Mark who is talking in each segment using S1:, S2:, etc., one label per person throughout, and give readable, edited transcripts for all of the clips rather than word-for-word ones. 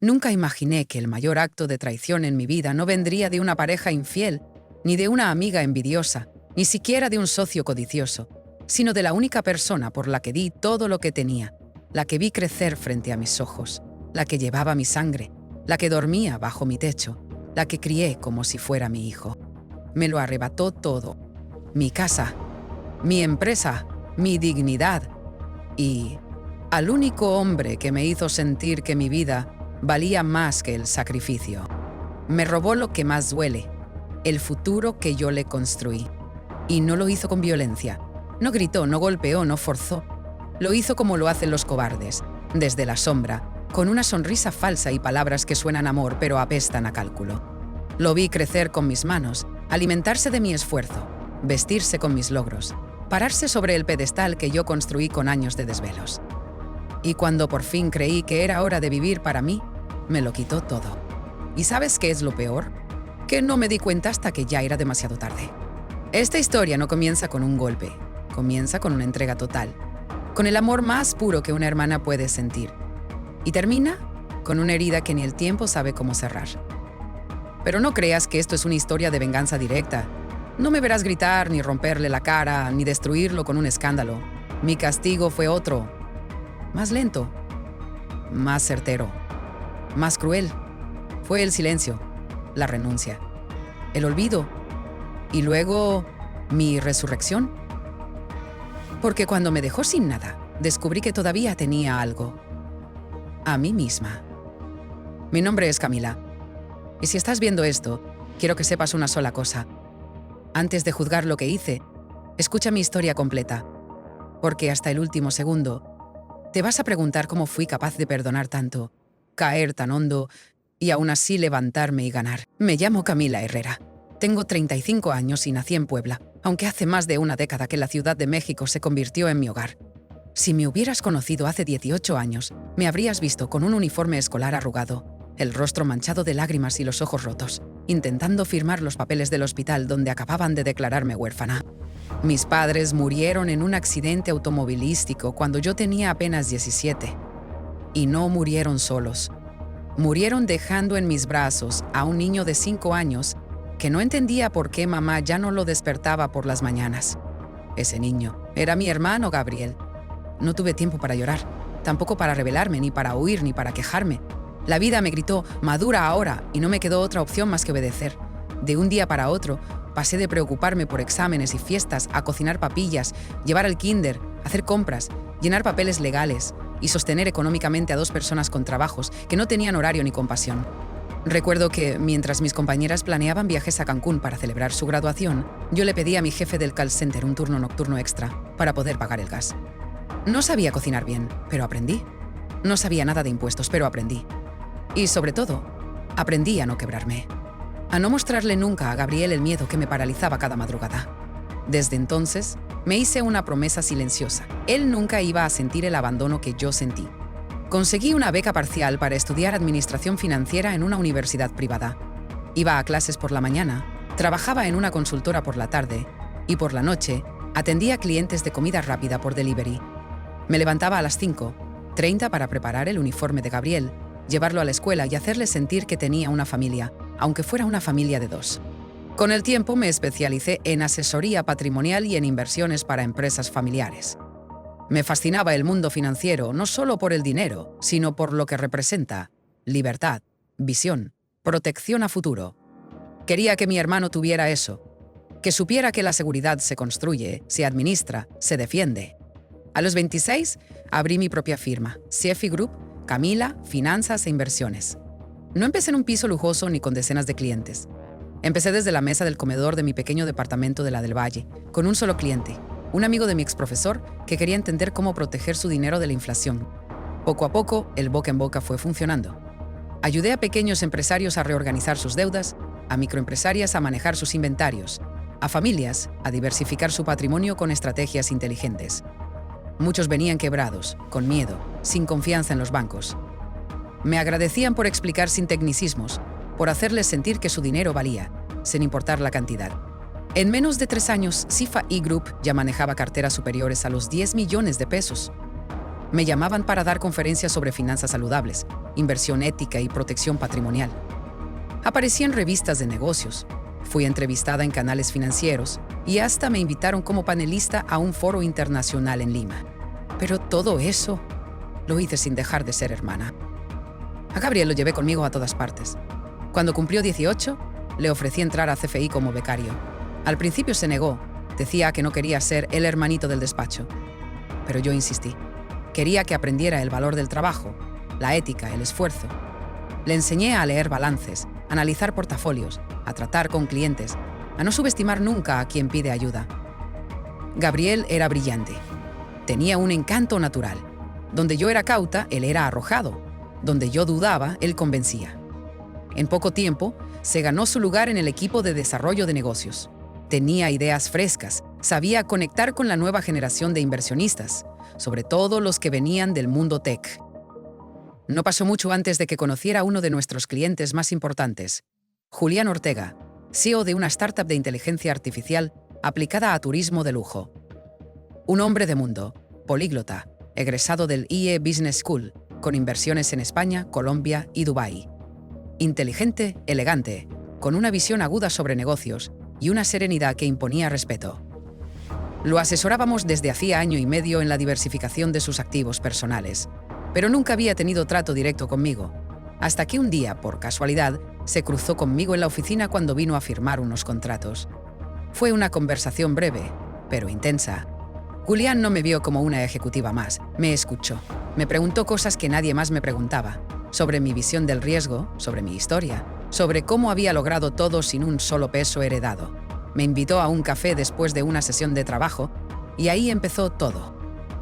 S1: Nunca imaginé que el mayor acto de traición en mi vida no vendría de una pareja infiel, ni de una amiga envidiosa, ni siquiera de un socio codicioso, sino de la única persona por la que di todo lo que tenía, la que vi crecer frente a mis ojos, la que llevaba mi sangre, la que dormía bajo mi techo, la que crié como si fuera mi hijo. Me lo arrebató todo: mi casa, mi empresa, mi dignidad y al único hombre que me hizo sentir que mi vida valía más que el sacrificio. Me robó lo que más duele, el futuro que yo le construí. Y no lo hizo con violencia. No gritó, no golpeó, no forzó. Lo hizo como lo hacen los cobardes, desde la sombra, con una sonrisa falsa y palabras que suenan a amor pero apestan a cálculo. Lo vi crecer con mis manos, alimentarse de mi esfuerzo, vestirse con mis logros, pararse sobre el pedestal que yo construí con años de desvelos. Y cuando por fin creí que era hora de vivir para mí, me lo quitó todo. ¿Y sabes qué es lo peor? Que no me di cuenta hasta que ya era demasiado tarde. Esta historia no comienza con un golpe, comienza con una entrega total, con el amor más puro que una hermana puede sentir. Y termina con una herida que ni el tiempo sabe cómo cerrar. Pero no creas que esto es una historia de venganza directa. No me verás gritar, ni romperle la cara, ni destruirlo con un escándalo. Mi castigo fue otro, más lento, más certero, más cruel. Fue el silencio, la renuncia, el olvido y luego mi resurrección. Porque cuando me dejó sin nada, descubrí que todavía tenía algo: a mí misma. Mi nombre es Camila. Y si estás viendo esto, quiero que sepas una sola cosa. Antes de juzgar lo que hice, escucha mi historia completa. Porque hasta el último segundo, te vas a preguntar cómo fui capaz de perdonar tanto, caer tan hondo y aún así levantarme y ganar. Me llamo Camila Herrera. Tengo 35 años y nací en Puebla, aunque hace más de una década que la Ciudad de México se convirtió en mi hogar. Si me hubieras conocido hace 18 años, me habrías visto con un uniforme escolar arrugado, el rostro manchado de lágrimas y los ojos rotos, intentando firmar los papeles del hospital donde acababan de declararme huérfana. Mis padres murieron en un accidente automovilístico cuando yo tenía apenas 17. Y no murieron solos. Murieron dejando en mis brazos a un niño de 5 años que no entendía por qué mamá ya no lo despertaba por las mañanas. Ese niño era mi hermano Gabriel. No tuve tiempo para llorar, tampoco para rebelarme, ni para huir, ni para quejarme. La vida me gritó: madura ahora, y no me quedó otra opción más que obedecer. De un día para otro, pasé de preocuparme por exámenes y fiestas a cocinar papillas, llevar al kinder, hacer compras, llenar papeles legales y sostener económicamente a 2 personas con trabajos que no tenían horario ni compasión. Recuerdo que, mientras mis compañeras planeaban viajes a Cancún para celebrar su graduación, yo le pedí a mi jefe del call center un turno nocturno extra para poder pagar el gas. No sabía cocinar bien, pero aprendí. No sabía nada de impuestos, pero aprendí. Y sobre todo, aprendí a no quebrarme. A no mostrarle nunca a Gabriel el miedo que me paralizaba cada madrugada. Desde entonces, me hice una promesa silenciosa: él nunca iba a sentir el abandono que yo sentí. Conseguí una beca parcial para estudiar administración financiera en una universidad privada. Iba a clases por la mañana, trabajaba en una consultora por la tarde y por la noche atendía clientes de comida rápida por delivery. Me levantaba a las 5:30 para preparar el uniforme de Gabriel, llevarlo a la escuela y hacerle sentir que tenía una familia, aunque fuera una familia de 2. Con el tiempo me especialicé en asesoría patrimonial y en inversiones para empresas familiares. Me fascinaba el mundo financiero, no solo por el dinero, sino por lo que representa: libertad, visión, protección a futuro. Quería que mi hermano tuviera eso, que supiera que la seguridad se construye, se administra, se defiende. A los 26, abrí mi propia firma, CFI Group, Camila, Finanzas e Inversiones. No empecé en un piso lujoso ni con decenas de clientes. Empecé desde la mesa del comedor de mi pequeño departamento de la del Valle, con un solo cliente, un amigo de mi exprofesor que quería entender cómo proteger su dinero de la inflación. Poco a poco, el boca en boca fue funcionando. Ayudé a pequeños empresarios a reorganizar sus deudas, a microempresarias a manejar sus inventarios, a familias a diversificar su patrimonio con estrategias inteligentes. Muchos venían quebrados, con miedo, sin confianza en los bancos. Me agradecían por explicar sin tecnicismos, por hacerles sentir que su dinero valía, sin importar la cantidad. En menos de 3 años, CFI Group ya manejaba carteras superiores a los 10 millones de pesos. Me llamaban para dar conferencias sobre finanzas saludables, inversión ética y protección patrimonial. Aparecí en revistas de negocios, fui entrevistada en canales financieros y hasta me invitaron como panelista a un foro internacional en Lima. Pero todo eso lo hice sin dejar de ser hermana. A Gabriel lo llevé conmigo a todas partes. Cuando cumplió 18, le ofrecí entrar a CFI como becario. Al principio se negó, decía que no quería ser el hermanito del despacho. Pero yo insistí. Quería que aprendiera el valor del trabajo, la ética, el esfuerzo. Le enseñé a leer balances, a analizar portafolios, a tratar con clientes, a no subestimar nunca a quien pide ayuda. Gabriel era brillante. Tenía un encanto natural. Donde yo era cauta, él era arrojado. Donde yo dudaba, él convencía. En poco tiempo, se ganó su lugar en el equipo de desarrollo de negocios. Tenía ideas frescas, sabía conectar con la nueva generación de inversionistas, sobre todo los que venían del mundo tech. No pasó mucho antes de que conociera a uno de nuestros clientes más importantes, Julián Ortega, CEO de una startup de inteligencia artificial aplicada a turismo de lujo. Un hombre de mundo, políglota, egresado del IE Business School, con inversiones en España, Colombia y Dubái. Inteligente, elegante, con una visión aguda sobre negocios y una serenidad que imponía respeto. Lo asesorábamos desde hacía año y medio en la diversificación de sus activos personales, pero nunca había tenido trato directo conmigo, hasta que un día, por casualidad, se cruzó conmigo en la oficina cuando vino a firmar unos contratos. Fue una conversación breve, pero intensa. Julián no me vio como una ejecutiva más, me escuchó. Me preguntó cosas que nadie más me preguntaba, sobre mi visión del riesgo, sobre mi historia, sobre cómo había logrado todo sin un solo peso heredado. Me invitó a un café después de una sesión de trabajo y ahí empezó todo.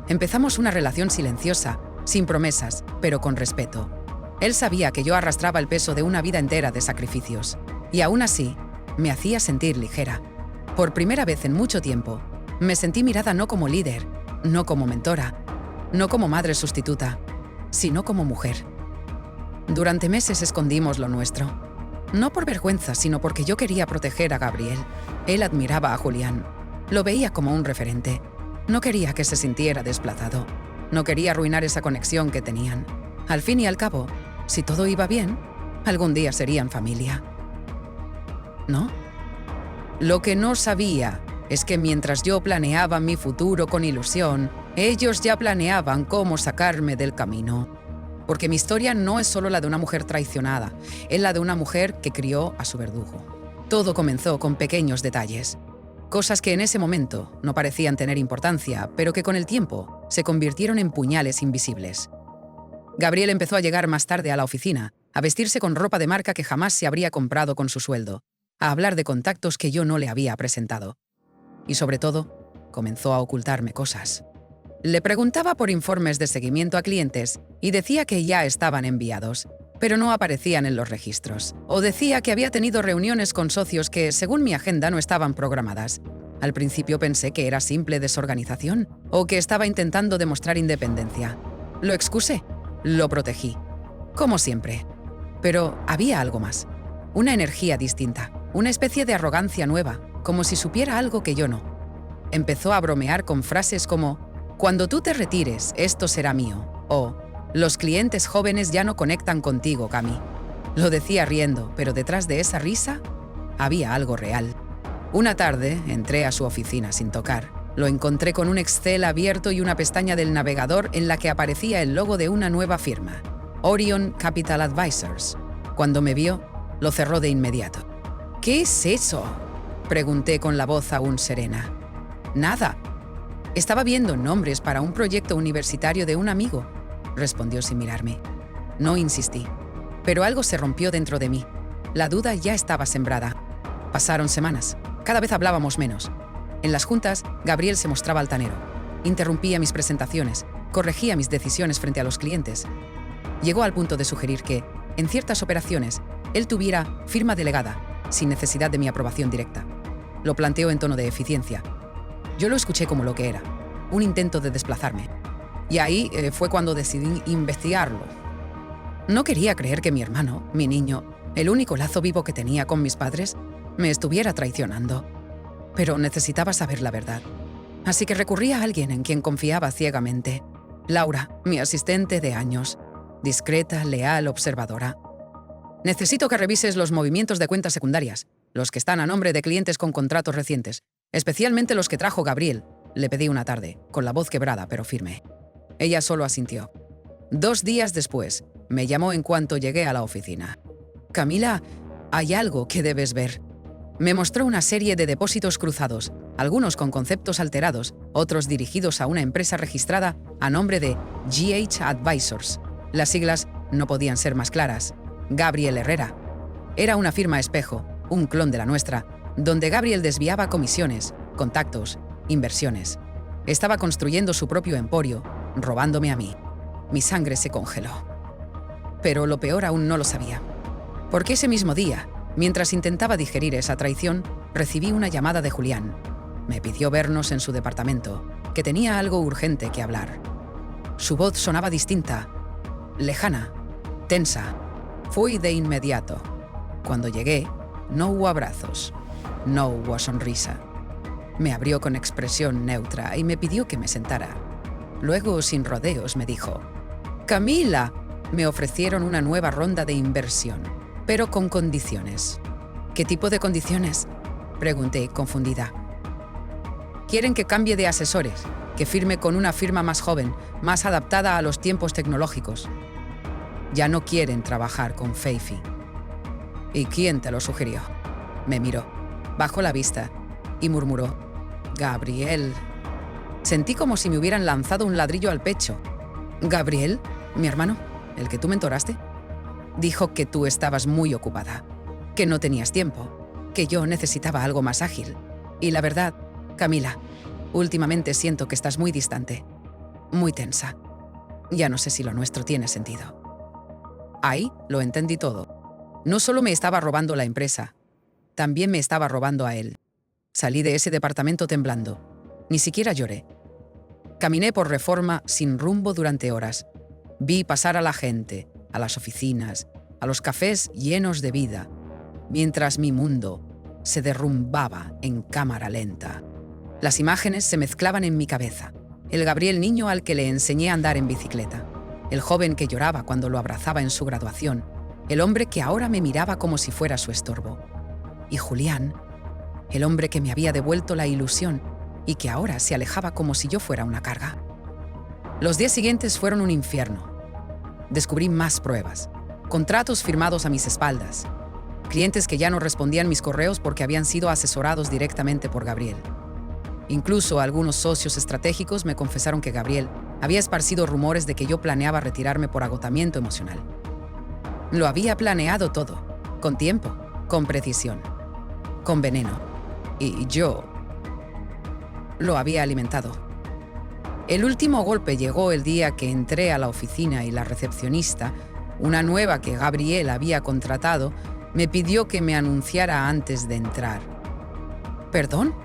S1: Empezamos una relación silenciosa, sin promesas, pero con respeto. Él sabía que yo arrastraba el peso de una vida entera de sacrificios y aún así me hacía sentir ligera. Por primera vez en mucho tiempo, me sentí mirada no como líder, no como mentora, no como madre sustituta, sino como mujer. Durante meses escondimos lo nuestro. No por vergüenza, sino porque yo quería proteger a Gabriel. Él admiraba a Julián. Lo veía como un referente. No quería que se sintiera desplazado. No quería arruinar esa conexión que tenían. Al fin y al cabo, si todo iba bien, algún día serían familia. ¿No? Lo que no sabía es que mientras yo planeaba mi futuro con ilusión, ellos ya planeaban cómo sacarme del camino. Porque mi historia no es solo la de una mujer traicionada, es la de una mujer que crió a su verdugo. Todo comenzó con pequeños detalles, cosas que en ese momento no parecían tener importancia, pero que con el tiempo se convirtieron en puñales invisibles. Gabriel empezó a llegar más tarde a la oficina, a vestirse con ropa de marca que jamás se habría comprado con su sueldo, a hablar de contactos que yo no le había presentado. Y sobre todo, comenzó a ocultarme cosas. Le preguntaba por informes de seguimiento a clientes y decía que ya estaban enviados, pero no aparecían en los registros. O decía que había tenido reuniones con socios que, según mi agenda, no estaban programadas. Al principio pensé que era simple desorganización o que estaba intentando demostrar independencia. Lo excusé, lo protegí, como siempre. Pero había algo más, una energía distinta, una especie de arrogancia nueva, como si supiera algo que yo no. Empezó a bromear con frases como: «Cuando tú te retires, esto será mío», o «Los clientes jóvenes ya no conectan contigo, Cami». Lo decía riendo, pero detrás de esa risa había algo real. Una tarde entré a su oficina sin tocar. Lo encontré con un Excel abierto y una pestaña del navegador en la que aparecía el logo de una nueva firma, Orion Capital Advisors. Cuando me vio, lo cerró de inmediato. «¿Qué es eso?», pregunté con la voz aún serena. «Nada. Estaba viendo nombres para un proyecto universitario de un amigo», respondió sin mirarme. No insistí, pero algo se rompió dentro de mí. La duda ya estaba sembrada. Pasaron semanas. Cada vez hablábamos menos. En las juntas, Gabriel se mostraba altanero. Interrumpía mis presentaciones, corregía mis decisiones frente a los clientes. Llegó al punto de sugerir que, en ciertas operaciones, él tuviera firma delegada, sin necesidad de mi aprobación directa. Lo planteó en tono de eficiencia. Yo lo escuché como lo que era, un intento de desplazarme. Y ahí fue cuando decidí investigarlo. No quería creer que mi hermano, mi niño, el único lazo vivo que tenía con mis padres, me estuviera traicionando. Pero necesitaba saber la verdad. Así que recurrí a alguien en quien confiaba ciegamente. Laura, mi asistente de años. Discreta, leal, observadora. Necesito que revises los movimientos de cuentas secundarias, los que están a nombre de clientes con contratos recientes, especialmente los que trajo Gabriel. Le pedí una tarde, con la voz quebrada pero firme. Ella solo asintió. 2 días después, me llamó en cuanto llegué a la oficina. Camila, hay algo que debes ver. Me mostró una serie de depósitos cruzados, algunos con conceptos alterados, otros dirigidos a una empresa registrada a nombre de GH Advisors. Las siglas no podían ser más claras. Gabriel Herrera. Era una firma espejo, un clon de la nuestra, donde Gabriel desviaba comisiones, contactos, inversiones. Estaba construyendo su propio emporio, robándome a mí. Mi sangre se congeló. Pero lo peor aún no lo sabía. Porque ese mismo día, mientras intentaba digerir esa traición, recibí una llamada de Julián. Me pidió vernos en su departamento, que tenía algo urgente que hablar. Su voz sonaba distinta, lejana, tensa. Fui de inmediato. Cuando llegué, no hubo abrazos, no hubo sonrisa. Me abrió con expresión neutra y me pidió que me sentara. Luego, sin rodeos, me dijo: «Camila». Me ofrecieron una nueva ronda de inversión, pero con condiciones. «¿Qué tipo de condiciones?», pregunté, confundida. «Quieren que cambie de asesores, que firme con una firma más joven, más adaptada a los tiempos tecnológicos. Ya no quieren trabajar con Feifi». «¿Y quién te lo sugirió?». Me miró, bajó la vista y murmuró: «Gabriel». Sentí como si me hubieran lanzado un ladrillo al pecho. «¿Gabriel? ¿Mi hermano? ¿El que tú mentoraste?» Dijo que tú estabas muy ocupada, que no tenías tiempo, que yo necesitaba algo más ágil. Y la verdad, Camila, últimamente siento que estás muy distante, muy tensa. Ya no sé si lo nuestro tiene sentido. Ahí lo entendí todo. No solo me estaba robando la empresa, también me estaba robando a él. Salí de ese departamento temblando. Ni siquiera lloré. Caminé por Reforma sin rumbo durante horas. Vi pasar a la gente, a las oficinas, a los cafés llenos de vida, mientras mi mundo se derrumbaba en cámara lenta. Las imágenes se mezclaban en mi cabeza. El Gabriel niño al que le enseñé a andar en bicicleta. El joven que lloraba cuando lo abrazaba en su graduación. El hombre que ahora me miraba como si fuera su estorbo. Y Julián, el hombre que me había devuelto la ilusión y que ahora se alejaba como si yo fuera una carga. Los días siguientes fueron un infierno. Descubrí más pruebas, contratos firmados a mis espaldas, clientes que ya no respondían mis correos porque habían sido asesorados directamente por Gabriel. Incluso algunos socios estratégicos me confesaron que Gabriel había esparcido rumores de que yo planeaba retirarme por agotamiento emocional. Lo había planeado todo, con tiempo, con precisión, con veneno. Y yo lo había alimentado. El último golpe llegó el día que entré a la oficina y la recepcionista, una nueva que Gabriel había contratado, me pidió que me anunciara antes de entrar. «¿Perdón?»,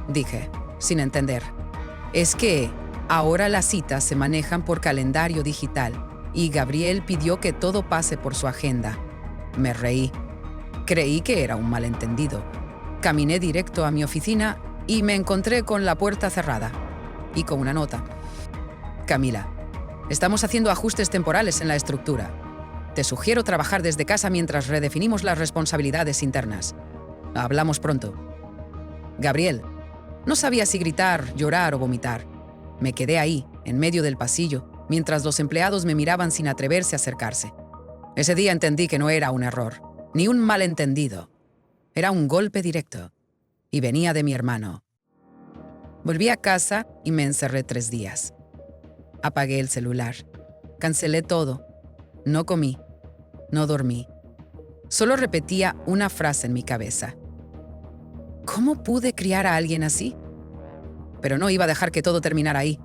S1: dije, sin entender. «Es que ahora las citas se manejan por calendario digital y Gabriel pidió que todo pase por su agenda». Me reí. Creí que era un malentendido. Caminé directo a mi oficina y me encontré con la puerta cerrada y con una nota. «Camila, estamos haciendo ajustes temporales en la estructura. Te sugiero trabajar desde casa mientras redefinimos las responsabilidades internas. Hablamos pronto». Gabriel. No sabía si gritar, llorar o vomitar. Me quedé ahí, en medio del pasillo, mientras los empleados me miraban sin atreverse a acercarse. Ese día entendí que no era un error, ni un malentendido. Era un golpe directo. Y venía de mi hermano. Volví a casa y me encerré 3 días. Apagué el celular. Cancelé todo. No comí. No dormí. Solo repetía una frase en mi cabeza. ¿Cómo pude criar a alguien así? Pero no iba a dejar que todo terminara ahí.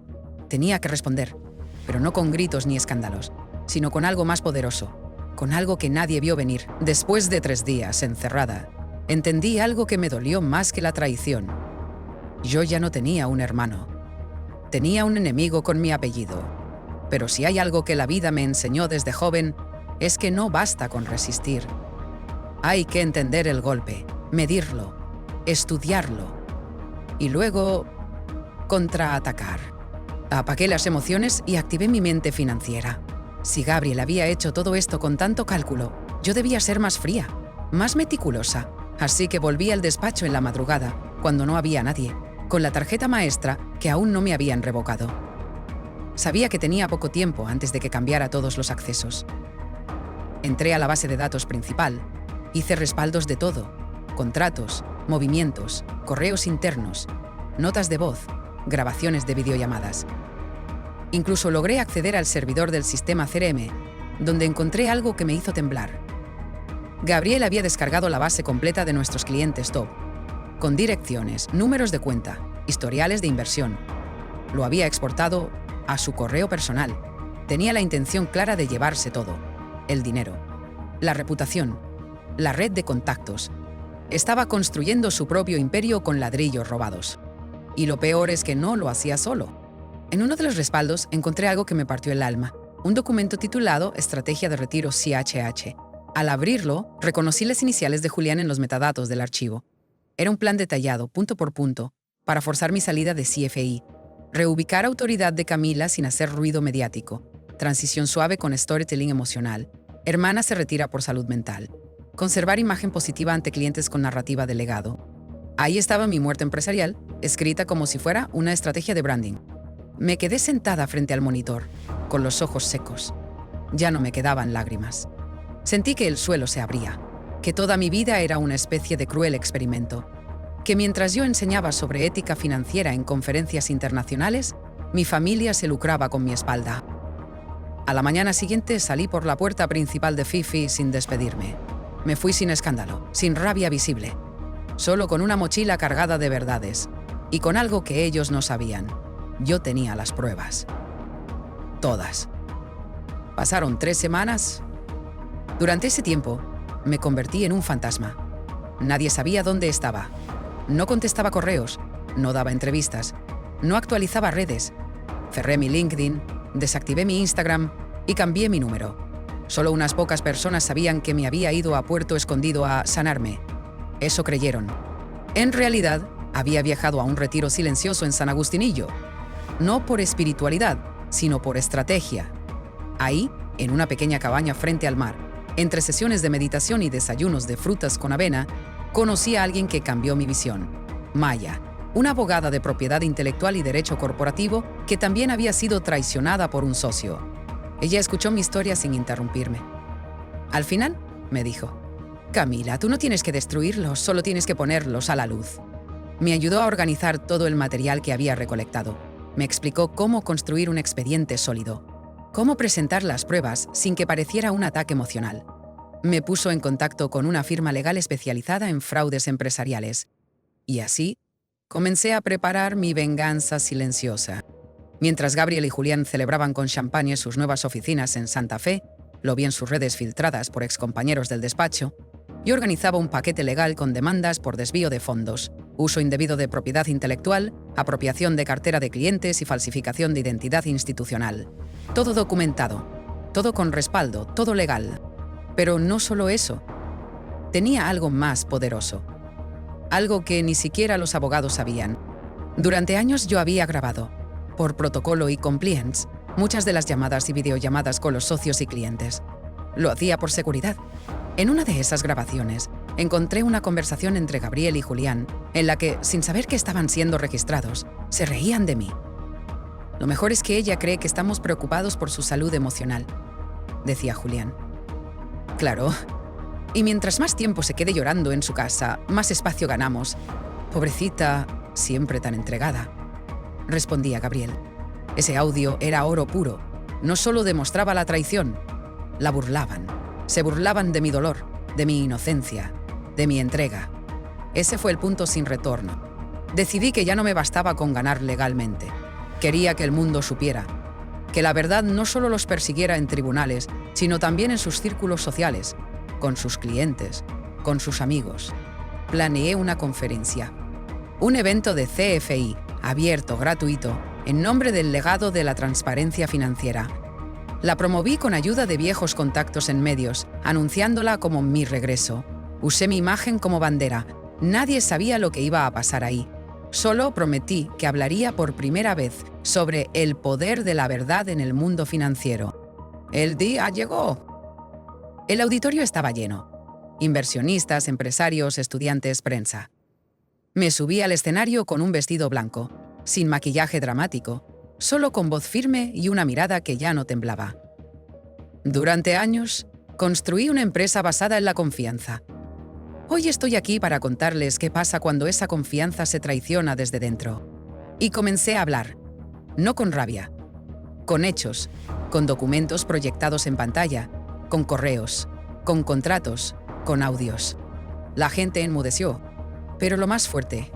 S1: Tenía que responder, pero no con gritos ni escándalos, sino con algo más poderoso, con algo que nadie vio venir. Después de 3 días encerrada, entendí algo que me dolió más que la traición. Yo ya no tenía un hermano. Tenía un enemigo con mi apellido. Pero si hay algo que la vida me enseñó desde joven, es que no basta con resistir. Hay que entender el golpe, medirlo, estudiarlo y luego contraatacar. Apagué las emociones y activé mi mente financiera. Si Gabriel había hecho todo esto con tanto cálculo, yo debía ser más fría, más meticulosa. Así que volví al despacho en la madrugada, cuando no había nadie, con la tarjeta maestra que aún no me habían revocado. Sabía que tenía poco tiempo antes de que cambiara todos los accesos. Entré a la base de datos principal, hice respaldos de todo, contratos, movimientos, correos internos, notas de voz, grabaciones de videollamadas. Incluso logré acceder al servidor del sistema CRM, donde encontré algo que me hizo temblar. Gabriel había descargado la base completa de nuestros clientes top, con direcciones, números de cuenta, historiales de inversión. Lo había exportado a su correo personal. Tenía la intención clara de llevarse todo: el dinero, la reputación, la red de contactos. Estaba construyendo su propio imperio con ladrillos robados. Y lo peor es que no lo hacía solo. En uno de los respaldos encontré algo que me partió el alma: un documento titulado Estrategia de Retiro CHH. Al abrirlo, reconocí las iniciales de Julián en los metadatos del archivo. Era un plan detallado, punto por punto, para forzar mi salida de CFI, reubicar autoridad de Camila sin hacer ruido mediático, transición suave con storytelling emocional, hermana se retira por salud mental, conservar imagen positiva ante clientes con narrativa de legado. Ahí estaba mi muerte empresarial, escrita como si fuera una estrategia de branding. Me quedé sentada frente al monitor, con los ojos secos. Ya no me quedaban lágrimas. Sentí que el suelo se abría, que toda mi vida era una especie de cruel experimento, que mientras yo enseñaba sobre ética financiera en conferencias internacionales, mi familia se lucraba con mi espalda. A la mañana siguiente salí por la puerta principal de Fifi sin despedirme. Me fui sin escándalo, sin rabia visible, solo con una mochila cargada de verdades y con algo que ellos no sabían. Yo tenía las pruebas. Todas. Pasaron 3 semanas. Durante ese tiempo, me convertí en un fantasma. Nadie sabía dónde estaba. No contestaba correos, no daba entrevistas, no actualizaba redes. Cerré mi LinkedIn, desactivé mi Instagram y cambié mi número. Solo unas pocas personas sabían que me había ido a Puerto Escondido a sanarme. Eso creyeron. En realidad, había viajado a un retiro silencioso en San Agustinillo. No por espiritualidad, sino por estrategia. Ahí, en una pequeña cabaña frente al mar, entre sesiones de meditación y desayunos de frutas con avena, conocí a alguien que cambió mi visión. Maya, una abogada de propiedad intelectual y derecho corporativo que también había sido traicionada por un socio. Ella escuchó mi historia sin interrumpirme. Al final, me dijo: Camila, tú no tienes que destruirlos, solo tienes que ponerlos a la luz. Me ayudó a organizar todo el material que había recolectado. Me explicó cómo construir un expediente sólido, cómo presentar las pruebas sin que pareciera un ataque emocional. Me puso en contacto con una firma legal especializada en fraudes empresariales. Y así, comencé a preparar mi venganza silenciosa. Mientras Gabriel y Julián celebraban con champagne sus nuevas oficinas en Santa Fe, lo vi en sus redes filtradas por excompañeros del despacho, yo organizaba un paquete legal con demandas por desvío de fondos, uso indebido de propiedad intelectual, apropiación de cartera de clientes y falsificación de identidad institucional. Todo documentado, todo con respaldo, todo legal. Pero no solo eso. Tenía algo más poderoso. Algo que ni siquiera los abogados sabían. Durante años yo había grabado, por protocolo y compliance, muchas de las llamadas y videollamadas con los socios y clientes. Lo hacía por seguridad. En una de esas grabaciones, encontré una conversación entre Gabriel y Julián, en la que, sin saber que estaban siendo registrados, se reían de mí. Lo mejor es que ella cree que estamos preocupados por su salud emocional, decía Julián. Claro. Y mientras más tiempo se quede llorando en su casa, más espacio ganamos. Pobrecita, siempre tan entregada, respondía Gabriel. Ese audio era oro puro. No solo demostraba la traición, la burlaban. Se burlaban de mi dolor, de mi inocencia, de mi entrega. Ese fue el punto sin retorno. Decidí que ya no me bastaba con ganar legalmente. Quería que el mundo supiera, que la verdad no solo los persiguiera en tribunales, sino también en sus círculos sociales, con sus clientes, con sus amigos. Planeé una conferencia. Un evento de CFI, abierto, gratuito, en nombre del legado de la transparencia financiera. La promoví con ayuda de viejos contactos en medios, anunciándola como mi regreso. Usé mi imagen como bandera. Nadie sabía lo que iba a pasar ahí. Solo prometí que hablaría por primera vez sobre el poder de la verdad en el mundo financiero. El día llegó. El auditorio estaba lleno. Inversionistas, empresarios, estudiantes, prensa. Me subí al escenario con un vestido blanco, sin maquillaje dramático, solo con voz firme y una mirada que ya no temblaba. Durante años, construí una empresa basada en la confianza. Hoy estoy aquí para contarles qué pasa cuando esa confianza se traiciona desde dentro. Y comencé a hablar, no con rabia, con hechos, con documentos proyectados en pantalla, con correos, con contratos, con audios. La gente enmudeció, pero lo más fuerte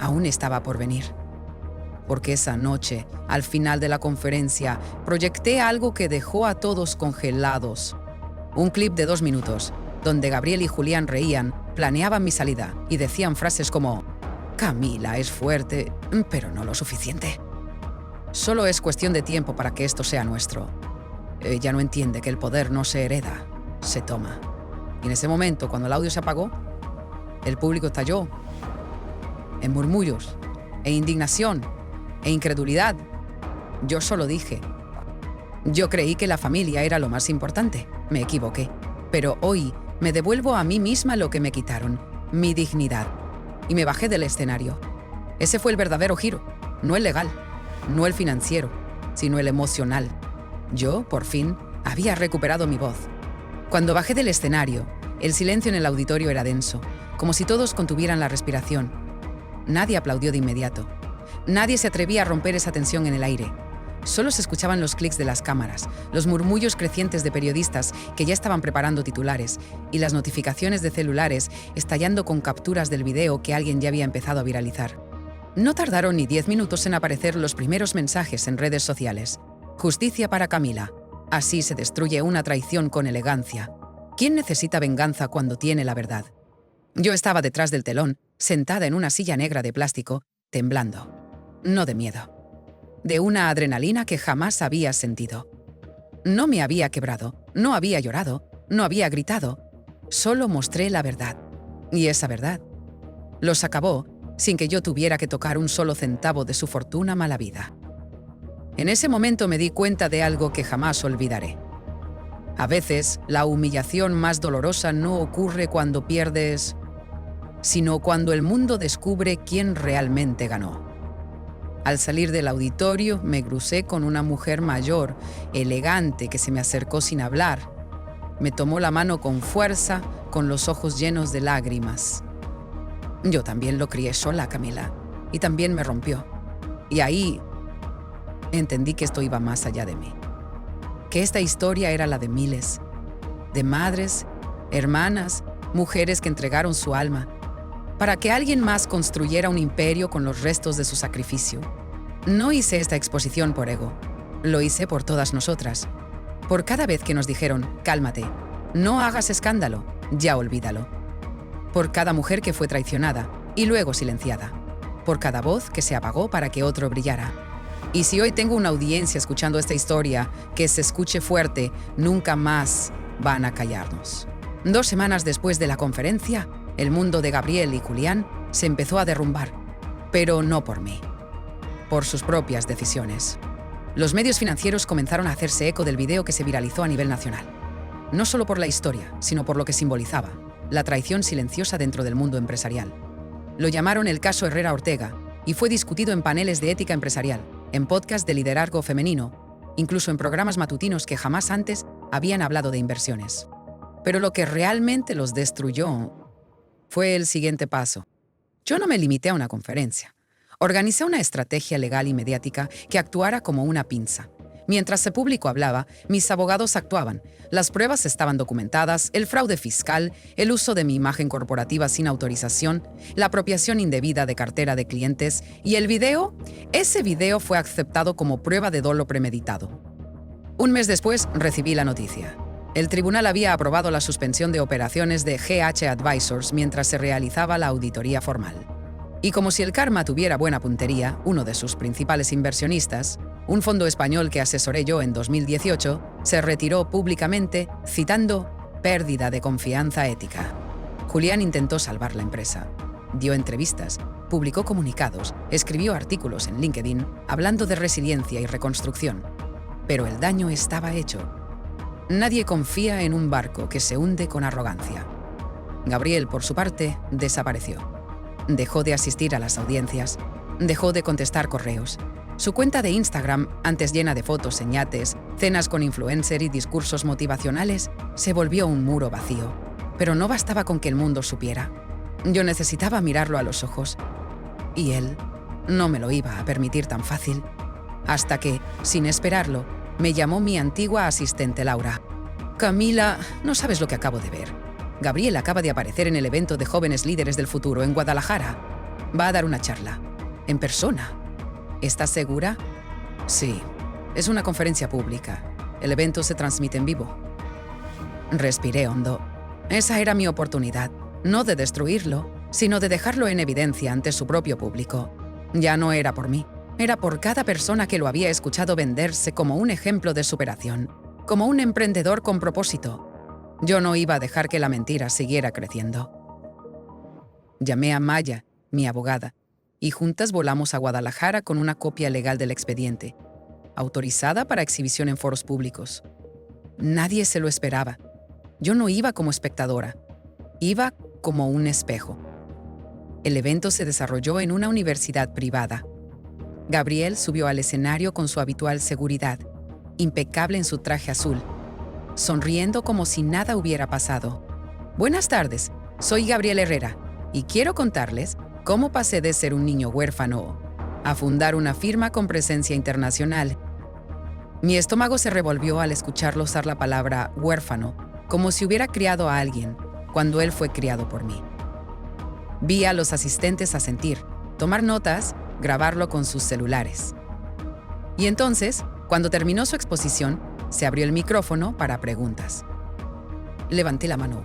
S1: aún estaba por venir. Porque esa noche, al final de la conferencia, proyecté algo que dejó a todos congelados. Un clip de 2 minutos, donde Gabriel y Julián reían, planeaban mi salida y decían frases como: Camila es fuerte, pero no lo suficiente. Solo es cuestión de tiempo para que esto sea nuestro. Ella no entiende que el poder no se hereda, se toma. Y en ese momento, cuando el audio se apagó, el público estalló en murmullos, e indignación, e incredulidad. Yo solo dije: yo creí que la familia era lo más importante. Me equivoqué. Pero hoy me devuelvo a mí misma lo que me quitaron, mi dignidad. Y me bajé del escenario. Ese fue el verdadero giro, no el legal, no el financiero, sino el emocional. Yo, por fin, había recuperado mi voz. Cuando bajé del escenario, el silencio en el auditorio era denso, como si todos contuvieran la respiración. Nadie aplaudió de inmediato. Nadie se atrevía a romper esa tensión en el aire. Solo se escuchaban los clics de las cámaras, los murmullos crecientes de periodistas que ya estaban preparando titulares y las notificaciones de celulares estallando con capturas del video que alguien ya había empezado a viralizar. No tardaron ni 10 minutos en aparecer los primeros mensajes en redes sociales. Justicia para Camila. Así se destruye una traición con elegancia. ¿Quién necesita venganza cuando tiene la verdad? Yo estaba detrás del telón, sentada en una silla negra de plástico, temblando. No de miedo. De una adrenalina que jamás había sentido. No me había quebrado, no había llorado, no había gritado. Solo mostré la verdad. Y esa verdad los acabó sin que yo tuviera que tocar un solo centavo de su fortuna mala vida. En ese momento me di cuenta de algo que jamás olvidaré. A veces, la humillación más dolorosa no ocurre cuando pierdes, sino cuando el mundo descubre quién realmente ganó. Al salir del auditorio, me crucé con una mujer mayor, elegante, que se me acercó sin hablar. Me tomó la mano con fuerza, con los ojos llenos de lágrimas. Yo también lo crié sola, Camila, y también me rompió. Y ahí entendí que esto iba más allá de mí. Que esta historia era la de miles, de madres, hermanas, mujeres que entregaron su alma, para que alguien más construyera un imperio con los restos de su sacrificio. No hice esta exposición por ego, lo hice por todas nosotras. Por cada vez que nos dijeron: cálmate, no hagas escándalo, ya olvídalo. Por cada mujer que fue traicionada y luego silenciada. Por cada voz que se apagó para que otro brillara. Y si hoy tengo una audiencia escuchando esta historia, que se escuche fuerte, nunca más van a callarnos. 2 semanas después de la conferencia, el mundo de Gabriel y Julián se empezó a derrumbar, pero no por mí, por sus propias decisiones. Los medios financieros comenzaron a hacerse eco del video que se viralizó a nivel nacional. No solo por la historia, sino por lo que simbolizaba, la traición silenciosa dentro del mundo empresarial. Lo llamaron el caso Herrera Ortega y fue discutido en paneles de ética empresarial, en podcasts de liderazgo femenino, incluso en programas matutinos que jamás antes habían hablado de inversiones. Pero lo que realmente los destruyó fue el siguiente paso. Yo no me limité a una conferencia. Organicé una estrategia legal y mediática que actuara como una pinza. Mientras el público hablaba, mis abogados actuaban. Las pruebas estaban documentadas, el fraude fiscal, el uso de mi imagen corporativa sin autorización, la apropiación indebida de cartera de clientes y el video. Ese video fue aceptado como prueba de dolo premeditado. 1 mes después recibí la noticia. El tribunal había aprobado la suspensión de operaciones de GH Advisors mientras se realizaba la auditoría formal. Y como si el karma tuviera buena puntería, uno de sus principales inversionistas, un fondo español que asesoré yo en 2018, se retiró públicamente citando pérdida de confianza ética. Julián intentó salvar la empresa. Dio entrevistas, publicó comunicados, escribió artículos en LinkedIn hablando de resiliencia y reconstrucción. Pero el daño estaba hecho. Nadie confía en un barco que se hunde con arrogancia. Gabriel, por su parte, desapareció. Dejó de asistir a las audiencias, dejó de contestar correos. Su cuenta de Instagram, antes llena de fotos en yates, cenas con influencer y discursos motivacionales, se volvió un muro vacío. Pero no bastaba con que el mundo supiera. Yo necesitaba mirarlo a los ojos. Y él no me lo iba a permitir tan fácil. Hasta que, sin esperarlo, me llamó mi antigua asistente Laura. Camila, no sabes lo que acabo de ver. Gabriel acaba de aparecer en el evento de Jóvenes Líderes del Futuro en Guadalajara. Va a dar una charla. En persona. ¿Estás segura? Sí. Es una conferencia pública. El evento se transmite en vivo. Respiré hondo. Esa era mi oportunidad. No de destruirlo, sino de dejarlo en evidencia ante su propio público. Ya no era por mí. Era por cada persona que lo había escuchado venderse como un ejemplo de superación, como un emprendedor con propósito. Yo no iba a dejar que la mentira siguiera creciendo. Llamé a Maya, mi abogada, y juntas volamos a Guadalajara con una copia legal del expediente, autorizada para exhibición en foros públicos. Nadie se lo esperaba. Yo no iba como espectadora, iba como un espejo. El evento se desarrolló en una universidad privada. Gabriel subió al escenario con su habitual seguridad, impecable en su traje azul, sonriendo como si nada hubiera pasado. Buenas tardes, soy Gabriel Herrera y quiero contarles cómo pasé de ser un niño huérfano a fundar una firma con presencia internacional. Mi estómago se revolvió al escucharlo usar la palabra huérfano, como si hubiera criado a alguien, cuando él fue criado por mí. Vi a los asistentes asentir, tomar notas, grabarlo con sus celulares. Y entonces, cuando terminó su exposición, se abrió el micrófono para preguntas. Levanté la mano.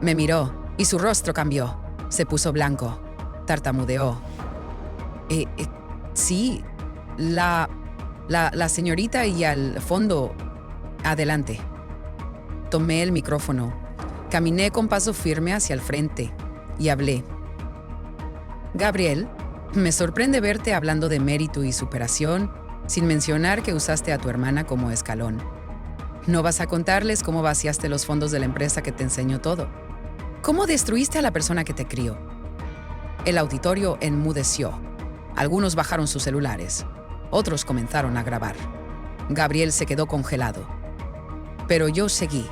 S1: Me miró y su rostro cambió. Se puso blanco. Tartamudeó. Sí, la señorita y al fondo. Adelante. Tomé el micrófono. Caminé con paso firme hacia el frente y hablé. Gabriel, me sorprende verte hablando de mérito y superación sin mencionar que usaste a tu hermana como escalón. ¿No vas a contarles cómo vaciaste los fondos de la empresa que te enseñó todo? ¿Cómo destruiste a la persona que te crió? El auditorio enmudeció. Algunos bajaron sus celulares. Otros comenzaron a grabar. Gabriel se quedó congelado. Pero yo seguí.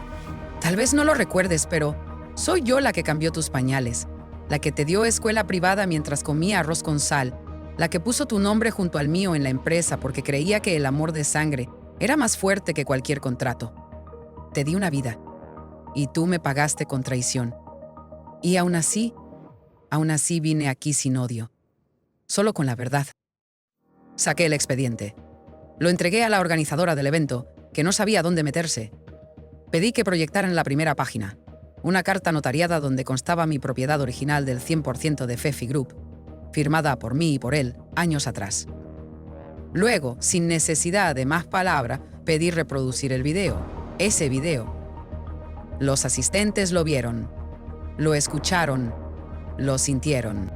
S1: Tal vez no lo recuerdes, pero soy yo la que cambió tus pañales, la que te dio escuela privada mientras comía arroz con sal, la que puso tu nombre junto al mío en la empresa porque creía que el amor de sangre era más fuerte que cualquier contrato. Te di una vida, y tú me pagaste con traición. Y aún así vine aquí sin odio, solo con la verdad. Saqué el expediente. Lo entregué a la organizadora del evento, que no sabía dónde meterse. Pedí que proyectaran la primera página, una carta notariada donde constaba mi propiedad original del 100% de Fefi Group, firmada por mí y por él años atrás. Luego, sin necesidad de más palabra, pedí reproducir el video, ese video. Los asistentes lo vieron, lo escucharon, lo sintieron.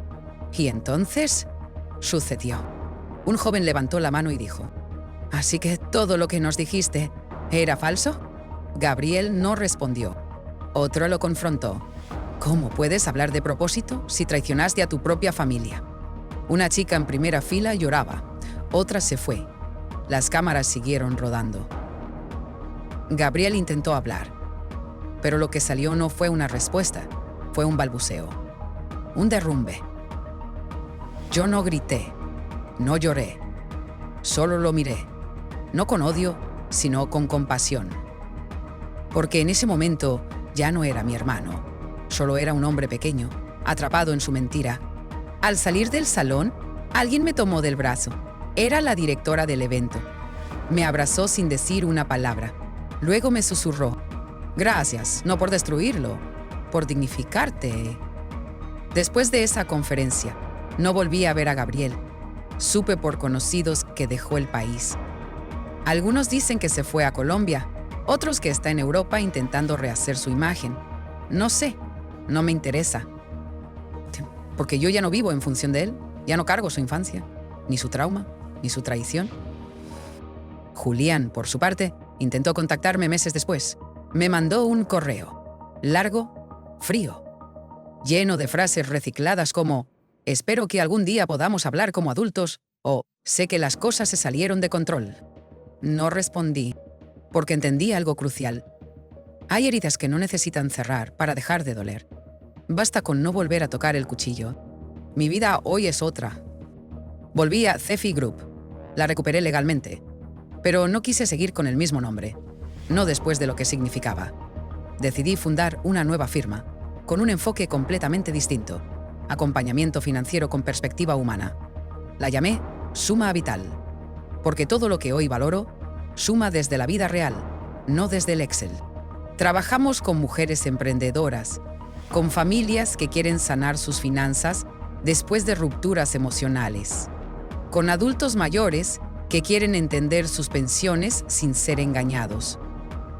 S1: Y entonces, sucedió. Un joven levantó la mano y dijo, ¿así que todo lo que nos dijiste era falso? Gabriel no respondió. Otro lo confrontó. ¿Cómo puedes hablar de propósito si traicionaste a tu propia familia? Una chica en primera fila lloraba. Otra se fue. Las cámaras siguieron rodando. Gabriel intentó hablar, pero lo que salió no fue una respuesta, fue un balbuceo, un derrumbe. Yo no grité, no lloré, solo lo miré, no con odio, sino con compasión. Porque en ese momento ya no era mi hermano, solo era un hombre pequeño, atrapado en su mentira. Al salir del salón, alguien me tomó del brazo. Era la directora del evento. Me abrazó sin decir una palabra. Luego me susurró, gracias, no por destruirlo, por dignificarte. Después de esa conferencia, no volví a ver a Gabriel. Supe por conocidos que dejó el país. Algunos dicen que se fue a Colombia, otros que está en Europa intentando rehacer su imagen. No sé, no me interesa. Porque yo ya no vivo en función de él, ya no cargo su infancia, ni su trauma, ni su traición. Julián, por su parte, intentó contactarme meses después. Me mandó un correo, largo, frío, lleno de frases recicladas como «Espero que algún día podamos hablar como adultos» o «Sé que las cosas se salieron de control». No respondí, porque entendí algo crucial. Hay heridas que no necesitan cerrar para dejar de doler. Basta con no volver a tocar el cuchillo. Mi vida hoy es otra. Volví a Cefi Group. La recuperé legalmente. Pero no quise seguir con el mismo nombre. No después de lo que significaba. Decidí fundar una nueva firma, con un enfoque completamente distinto. Acompañamiento financiero con perspectiva humana. La llamé Suma Vital. Porque todo lo que hoy valoro, suma desde la vida real, no desde el Excel. Trabajamos con mujeres emprendedoras, con familias que quieren sanar sus finanzas después de rupturas emocionales, con adultos mayores que quieren entender sus pensiones sin ser engañados,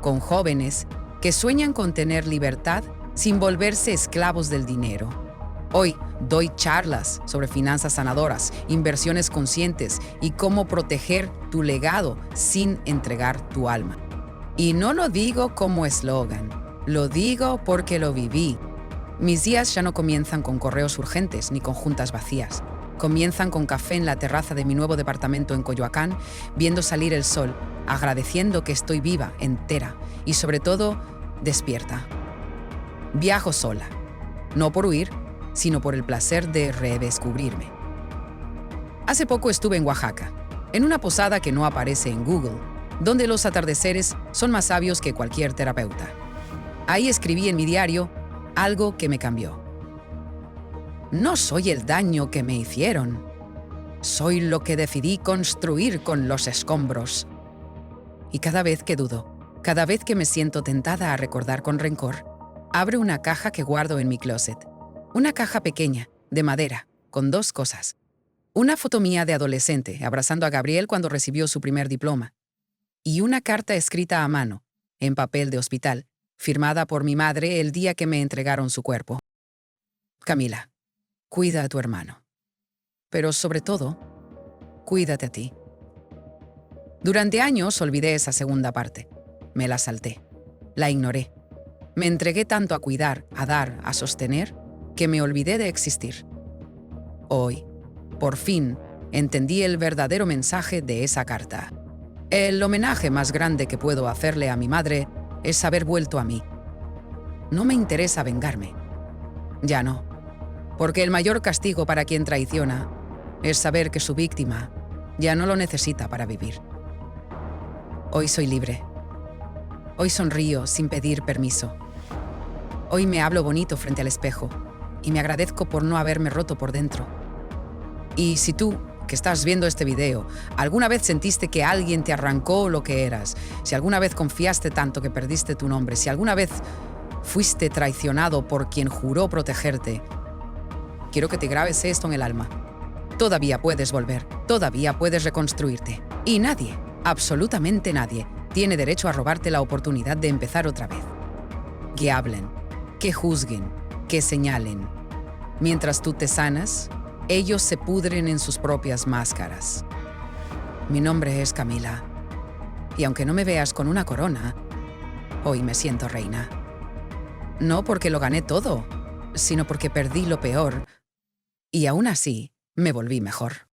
S1: con jóvenes que sueñan con tener libertad sin volverse esclavos del dinero. Hoy doy charlas sobre finanzas sanadoras, inversiones conscientes y cómo proteger tu legado sin entregar tu alma. Y no lo digo como eslogan, lo digo porque lo viví. Mis días ya no comienzan con correos urgentes ni con juntas vacías. Comienzan con café en la terraza de mi nuevo departamento en Coyoacán, viendo salir el sol, agradeciendo que estoy viva, entera y sobre todo, despierta. Viajo sola, no por huir, sino por el placer de redescubrirme. Hace poco estuve en Oaxaca, en una posada que no aparece en Google, donde los atardeceres son más sabios que cualquier terapeuta. Ahí escribí en mi diario algo que me cambió. No soy el daño que me hicieron. Soy lo que decidí construir con los escombros. Y cada vez que dudo, cada vez que me siento tentada a recordar con rencor, abro una caja que guardo en mi closet. Una caja pequeña, de madera, con dos cosas. Una foto mía de adolescente abrazando a Gabriel cuando recibió su primer diploma. Y una carta escrita a mano, en papel de hospital, firmada por mi madre el día que me entregaron su cuerpo. Camila, cuida a tu hermano. Pero sobre todo, cuídate a ti. Durante años olvidé esa segunda parte. Me la salté. La ignoré. Me entregué tanto a cuidar, a dar, a sostener, que me olvidé de existir. Hoy, por fin, entendí el verdadero mensaje de esa carta. El homenaje más grande que puedo hacerle a mi madre es haber vuelto a mí. No me interesa vengarme. Ya no. Porque el mayor castigo para quien traiciona es saber que su víctima ya no lo necesita para vivir. Hoy soy libre. Hoy sonrío sin pedir permiso. Hoy me hablo bonito frente al espejo y me agradezco por no haberme roto por dentro. Y si tú, que estás viendo este video, alguna vez sentiste que alguien te arrancó lo que eras, si alguna vez confiaste tanto que perdiste tu nombre, si alguna vez fuiste traicionado por quien juró protegerte, quiero que te grabes esto en el alma. Todavía puedes volver, todavía puedes reconstruirte. Y nadie, absolutamente nadie, tiene derecho a robarte la oportunidad de empezar otra vez. Que hablen, que juzguen, que señalen. Mientras tú te sanas, ellos se pudren en sus propias máscaras. Mi nombre es Camila, y aunque no me veas con una corona, hoy me siento reina. No porque lo gané todo, sino porque perdí lo peor, y aún así me volví mejor.